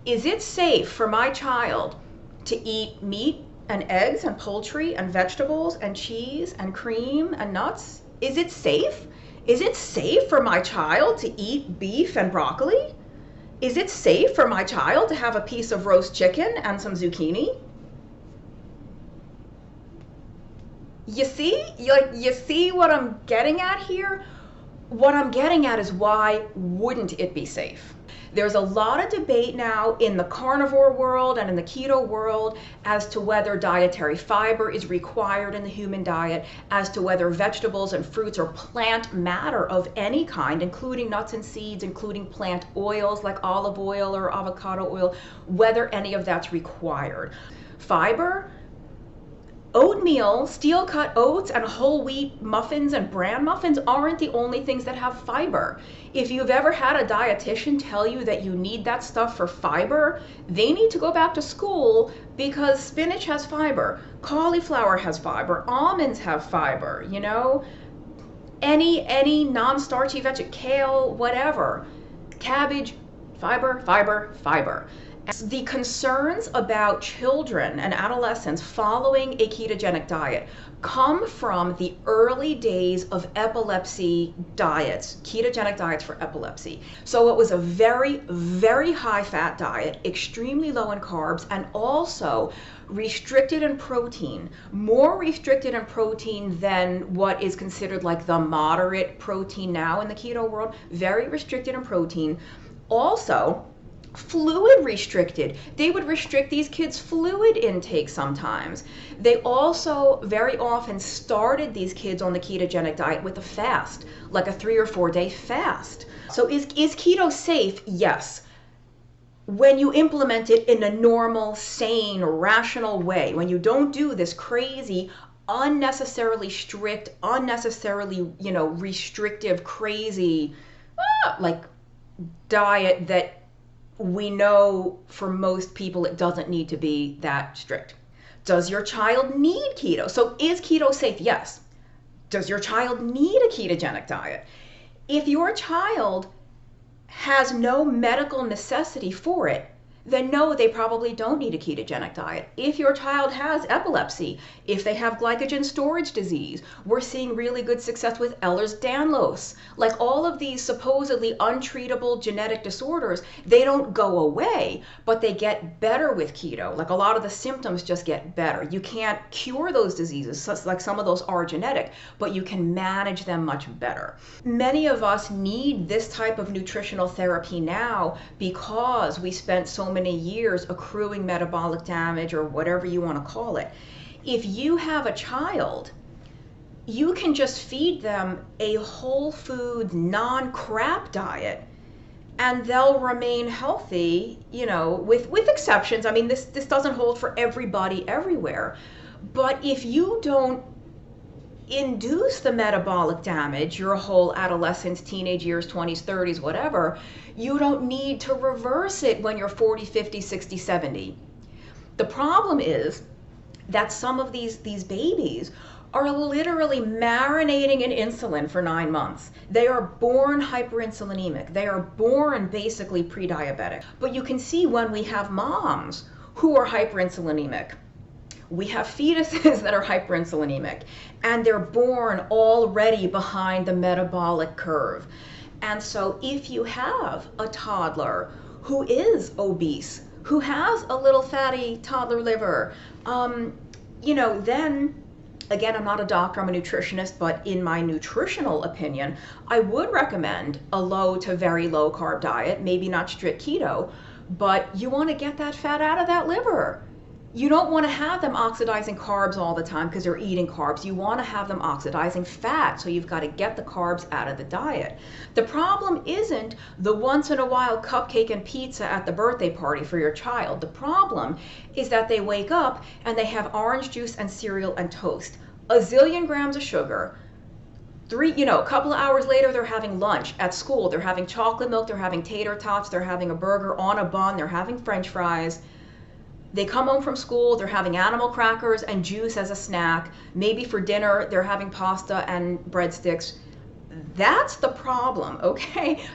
Is it safe for my child to eat meat and eggs and poultry and vegetables and cheese and cream and nuts? Is it safe? Is it safe for my child to eat beef and broccoli? Is it safe for my child to have a piece of roast chicken and some zucchini? You see? You see what I'm getting at here? What I'm getting at is, why wouldn't it be safe? There's a lot of debate now in the carnivore world and in the keto world as to whether dietary fiber is required in the human diet, as to whether vegetables and fruits or plant matter of any kind, including nuts and seeds, including plant oils like olive oil or avocado oil, whether any of that's required. Fiber, oatmeal, steel-cut oats, and whole wheat muffins and bran muffins aren't the only things that have fiber. If you've ever had a dietitian tell you that you need that stuff for fiber, they need to go back to school, because spinach has fiber, cauliflower has fiber, almonds have fiber, you know? Any non-starchy vegetable, kale, whatever, cabbage, fiber, fiber, fiber. The concerns about children and adolescents following a ketogenic diet come from the early days of epilepsy diets, ketogenic diets for epilepsy. So it was a very, very high fat diet, extremely low in carbs, and also restricted in protein, more restricted in protein than what is considered like the moderate protein now in the keto world, very restricted in protein. Also, fluid restricted. They would restrict these kids' fluid intake sometimes. They also very often started these kids on the ketogenic diet with a fast, like a 3 or 4 day fast. So is keto safe? Yes. When you implement it in a normal, sane, rational way, when you don't do this crazy, unnecessarily strict, unnecessarily, restrictive, crazy, like diet that we know for most people it doesn't need to be that strict. Does your child need keto? So is keto safe? Yes. Does your child need a ketogenic diet? If your child has no medical necessity for it, then no, they probably don't need a ketogenic diet. If your child has epilepsy, if they have glycogen storage disease, we're seeing really good success with Ehlers-Danlos. Like all of these supposedly untreatable genetic disorders, they don't go away, but they get better with keto. Like a lot of the symptoms just get better. You can't cure those diseases, like some of those are genetic, but you can manage them much better. Many of us need this type of nutritional therapy now because we spent so many years accruing metabolic damage, or whatever you want to call it. If you have a child, you can just feed them a whole foods, non-crap diet, and they'll remain healthy, with exceptions. I mean, this doesn't hold for everybody everywhere. But if you don't induce the metabolic damage your whole adolescence, teenage years, 20s, 30s, whatever, you don't need to reverse it when you're 40, 50, 60, 70. The problem is that some of these babies are literally marinating in insulin for 9 months. They are born hyperinsulinemic. They are born basically pre-diabetic. But you can see when we have moms who are hyperinsulinemic, we have fetuses that are hyperinsulinemic, and they're born already behind the metabolic curve. And so if you have a toddler who is obese, who has a little fatty toddler liver, then, again, I'm not a doctor, I'm a nutritionist, but in my nutritional opinion, I would recommend a low to very low carb diet, maybe not strict keto, but you want to get that fat out of that liver. You don't want to have them oxidizing carbs all the time because they're eating carbs. You want to have them oxidizing fat, so you've got to get the carbs out of the diet. The problem isn't the once in a while cupcake and pizza at the birthday party for your child. The problem is that they wake up and they have orange juice and cereal and toast, a zillion grams of sugar. A couple of hours later, they're having lunch at school. They're having chocolate milk, they're having tater tots, they're having a burger on a bun, they're having French fries. They come home from school, they're having animal crackers and juice as a snack. Maybe for dinner, they're having pasta and breadsticks. That's the problem, okay?